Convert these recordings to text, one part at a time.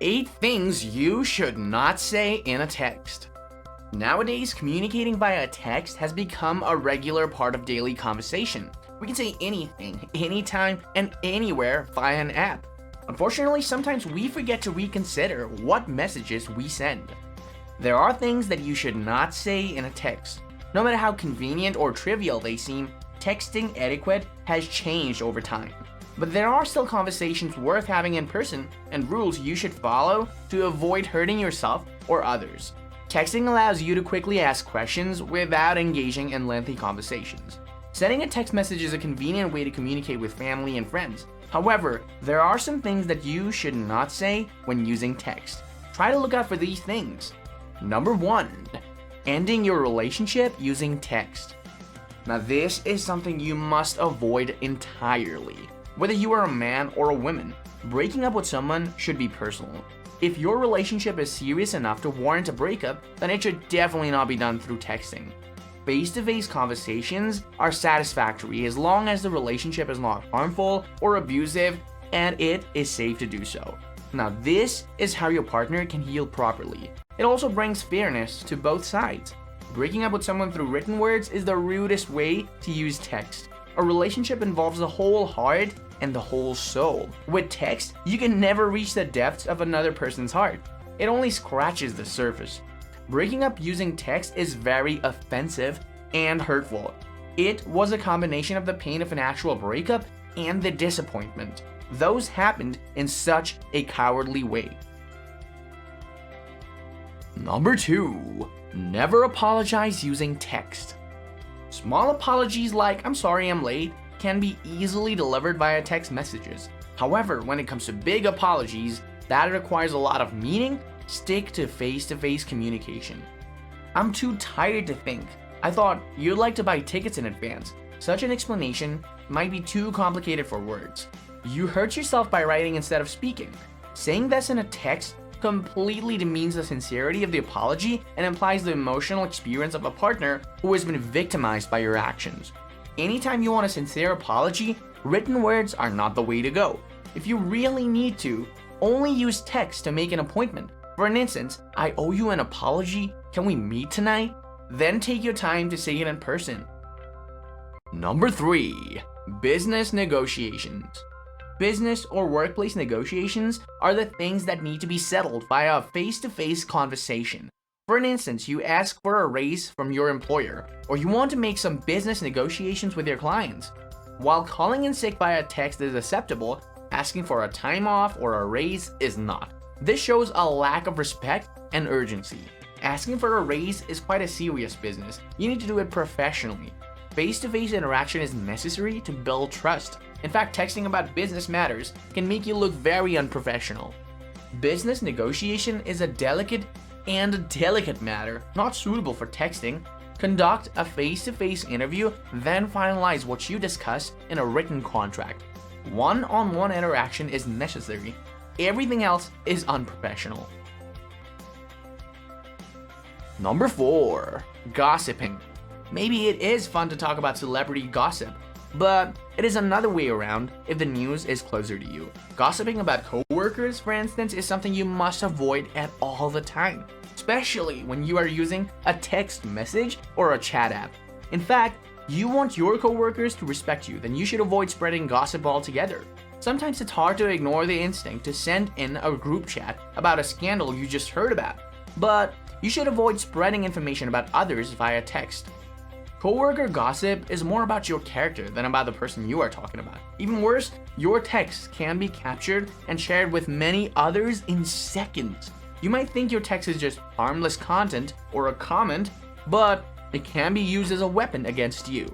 8 things you should not say in a text. Nowadays, communicating via text has become a regular part of daily conversation. We can say anything, anytime, and anywhere via an app. Unfortunately, sometimes we forget to reconsider what messages we send. There are things that you should not say in a text. No matter how convenient or trivial they seem, texting etiquette has changed over time. But there are still conversations worth having in person and rules you should follow to avoid hurting yourself or others. Texting allows you to quickly ask questions without engaging in lengthy conversations. Sending a text message is a convenient way to communicate with family and friends. However, there are some things that you should not say when using text. Try to look out for these things. Number 1. Ending your relationship using text. Now this is something you must avoid entirely. Whether you are a man or a woman, breaking up with someone should be personal. If your relationship is serious enough to warrant a breakup, then it should definitely not be done through texting. Face-to-face conversations are satisfactory as long as the relationship is not harmful or abusive and it is safe to do so. Now this is how your partner can heal properly. It also brings fairness to both sides. Breaking up with someone through written words is the rudest way to use text. A relationship involves the whole heart and the whole soul. With text, you can never reach the depths of another person's heart. It only scratches the surface. Breaking up using text is very offensive and hurtful. It was a combination of the pain of an actual breakup and the disappointment. Those happened in such a cowardly way. Number 2. Never apologize using text. Small apologies like "I'm sorry I'm late" can be easily delivered via text messages. However, when it comes to big apologies that requires a lot of meaning, stick to face-to-face communication. "I'm too tired to think. I thought you'd like to buy tickets in advance." Such an explanation might be too complicated for words. You hurt yourself by writing instead of speaking. Saying this in a text completely demeans the sincerity of the apology and implies the emotional experience of a partner who has been victimized by your actions. Anytime you want a sincere apology, written words are not the way to go. If you really need to, only use text to make an appointment. For an instance, "I owe you an apology, can we meet tonight?" Then take your time to say it in person. Number 3. Business negotiations. Business or workplace negotiations are the things that need to be settled via a face-to-face conversation. For an instance, you ask for a raise from your employer, or you want to make some business negotiations with your clients. While calling in sick via text is acceptable, asking for a time off or a raise is not. This shows a lack of respect and urgency. Asking for a raise is quite a serious business. You need to do it professionally. Face-to-face interaction is necessary to build trust. In fact, texting about business matters can make you look very unprofessional. Business negotiation is a delicate matter, not suitable for texting. Conduct a face-to-face interview, then finalize what you discuss in a written contract. One-on-one interaction is necessary. Everything else is unprofessional. Number 4. Gossiping. Maybe it is fun to talk about celebrity gossip, but it is another way around if the news is closer to you. Gossiping about coworkers, for instance, is something you must avoid at all the time, especially when you are using a text message or a chat app. In fact, you want your coworkers to respect you, then you should avoid spreading gossip altogether. Sometimes it's hard to ignore the instinct to send in a group chat about a scandal you just heard about, but you should avoid spreading information about others via text. Coworker gossip is more about your character than about the person you are talking about. Even worse, your text can be captured and shared with many others in seconds. You might think your text is just harmless content or a comment, but it can be used as a weapon against you.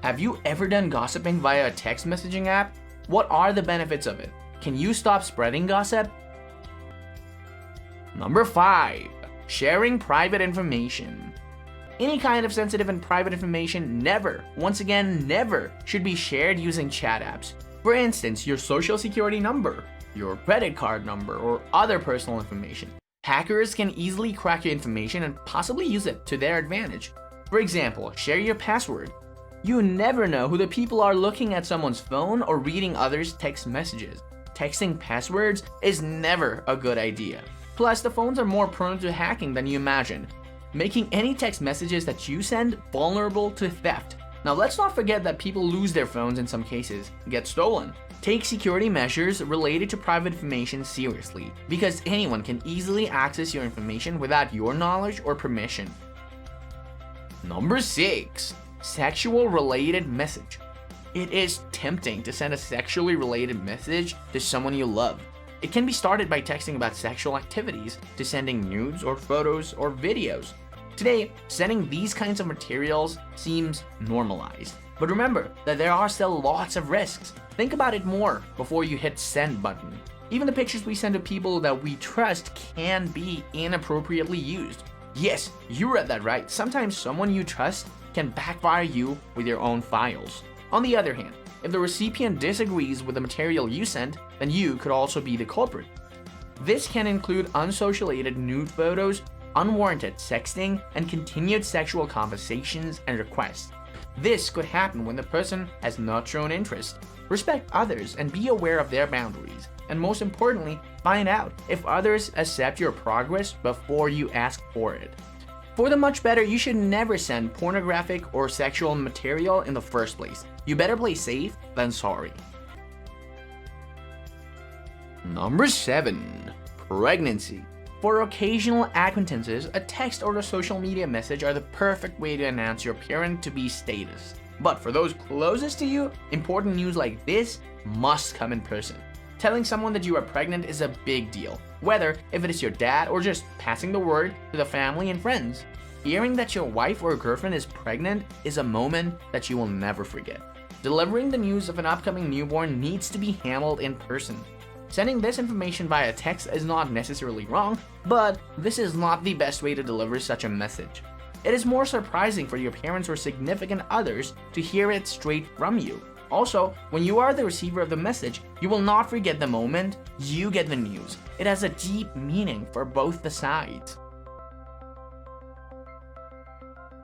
Have you ever done gossiping via a text messaging app? What are the benefits of it? Can you stop spreading gossip? Number 5. Sharing private information. Any kind of sensitive and private information never should be shared using chat apps. For instance, your social security number, your credit card number, or other personal information. Hackers can easily crack your information and possibly use it to their advantage. For example, share your password. You never know who the people are looking at someone's phone or reading others' text messages. texting passwords is never a good idea. Plus, the phones are more prone to hacking than you imagine, making any text messages that you send vulnerable to theft. Now, let's not forget that people lose their phones in some cases, get stolen. Take security measures related to private information seriously, because anyone can easily access your information without your knowledge or permission. Number 6. Sexual related message. It is tempting to send a sexually related message to someone you love. It can be started by texting about sexual activities to sending nudes or photos or videos. Today, sending these kinds of materials seems normalized. But remember that there are still lots of risks. Think about it more before you hit send button. Even the pictures we send to people that we trust can be inappropriately used. Yes, you read that right. Sometimes someone you trust can backfire you with your own files. On the other hand, if the recipient disagrees with the material you sent, then you could also be the culprit. This can include unsociated nude photos, unwarranted sexting, and continued sexual conversations and requests. This could happen when the person has not shown interest. Respect others and be aware of their boundaries. And most importantly, find out if others accept your progress before you ask for it. For the much better, you should never send pornographic or sexual material in the first place. You better play safe than sorry. Number 7. Pregnancy. For occasional acquaintances, a text or a social media message are the perfect way to announce your parent-to-be status. But for those closest to you, important news like this must come in person. Telling someone that you are pregnant is a big deal, whether if it is your dad or just passing the word to the family and friends. Hearing that your wife or girlfriend is pregnant is a moment that you will never forget. Delivering the news of an upcoming newborn needs to be handled in person. Sending this information via text is not necessarily wrong, but this is not the best way to deliver such a message. It is more surprising for your parents or significant others to hear it straight from you. Also, when you are the receiver of the message, you will not forget the moment you get the news. It has a deep meaning for both the sides.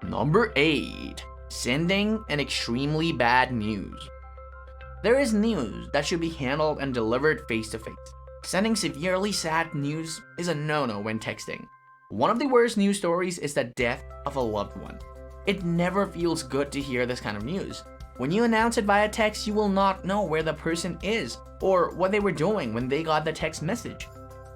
Number 8. Sending an extremely bad news. There is news that should be handled and delivered face-to-face. Sending severely sad news is a no-no when texting. One of the worst news stories is the death of a loved one. It never feels good to hear this kind of news. When you announce it via text, you will not know where the person is or what they were doing when they got the text message.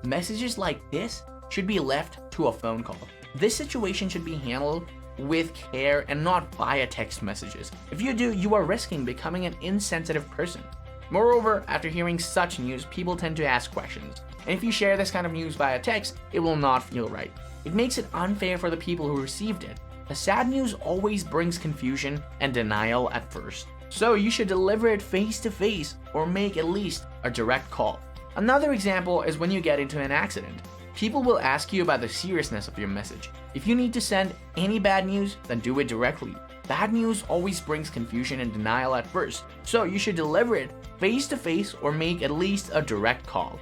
Messages like this should be left to a phone call. This situation should be handled with care and not via text messages. If you do, you are risking becoming an insensitive person. Moreover, after hearing such news, people tend to ask questions. And if you share this kind of news via text, it will not feel right. It makes it unfair for the people who received it. The sad news always brings confusion and denial at first. So you should deliver it face to face or make at least a direct call. Another example is when you get into an accident. People will ask you about the seriousness of your message. If you need to send any bad news, then do it directly. Bad news always brings confusion and denial at first, so you should deliver it face to face or make at least a direct call.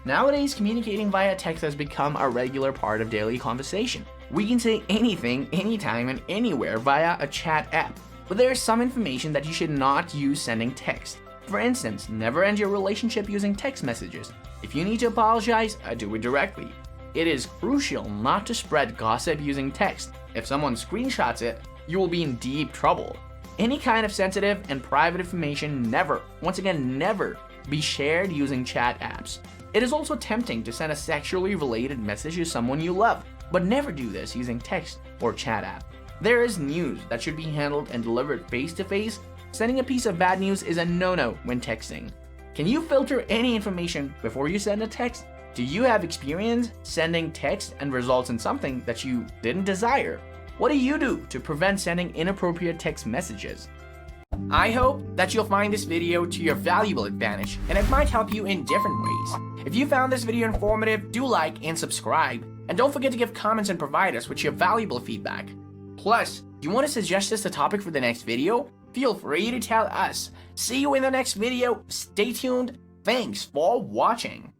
Nowadays, communicating via text has become a regular part of daily conversation. We can say anything, anytime, and anywhere via a chat app. But there is some information that you should not use sending text. For instance, never end your relationship using text messages. If you need to apologize, do it directly. It is crucial not to spread gossip using text. If someone screenshots it, you will be in deep trouble. Any kind of sensitive and private information never, once again never, be shared using chat apps. It is also tempting to send a sexually related message to someone you love, but never do this using text or chat app. There is news that should be handled and delivered face to face. Sending a piece of bad news is a no-no when texting. Can you filter any information before you send a text? Do you have experience sending text and results in something that you didn't desire? What do you do to prevent sending inappropriate text messages? I hope that you'll find this video to your valuable advantage, and it might help you in different ways. If you found this video informative, do like and subscribe, and don't forget to give comments and provide us with your valuable feedback. Plus, do you want to suggest us a topic for the next video? Feel free to tell us. See you in the next video. Stay tuned. Thanks for watching.